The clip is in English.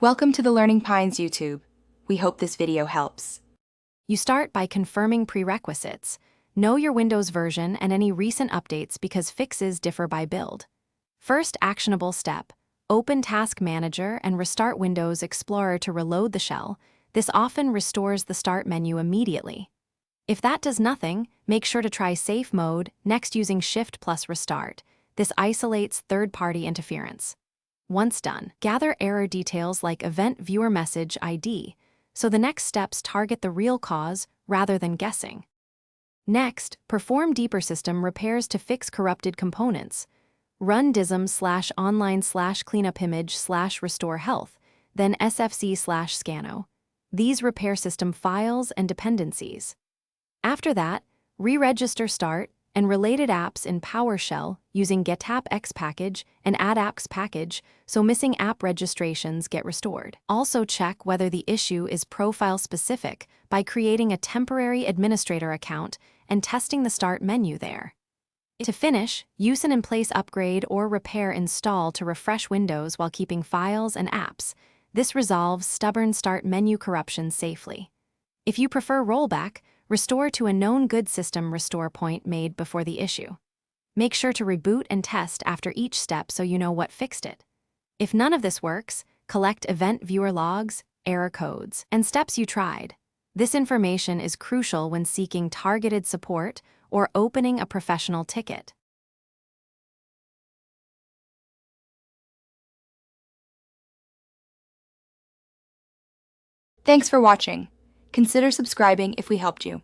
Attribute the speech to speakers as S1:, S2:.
S1: Welcome to the Learning Pines YouTube. We hope this video helps.
S2: You start by confirming prerequisites. Know your Windows version and any recent updates because fixes differ by build. First actionable step: open Task Manager and restart Windows Explorer to reload the shell. This often restores the Start menu immediately. If that does nothing, make sure to try Safe Mode, next using Shift plus Restart. This isolates third-party interference. Once done, gather error details like Event Viewer Message ID, so the next steps target the real cause rather than guessing. Next, perform deeper system repairs to fix corrupted components. Run dism/online/cleanupimage/restore health, then sfc/scano. These repair system files and dependencies. After that, re-register Start and related apps in PowerShell using getappx package and addapps package so missing app registrations get restored. Also check whether the issue is profile-specific by creating a temporary administrator account and testing the Start menu there. To finish, use an in-place upgrade or repair install to refresh Windows while keeping files and apps. This resolves stubborn Start menu corruption safely. If you prefer rollback, restore to a known good system restore point made before the issue. Make sure to reboot and test after each step so you know what fixed it. If none of this works, collect event viewer logs, error codes, and steps you tried. This information is crucial when seeking targeted support or opening a professional ticket.
S1: Thanks for watching. Consider subscribing if we helped you.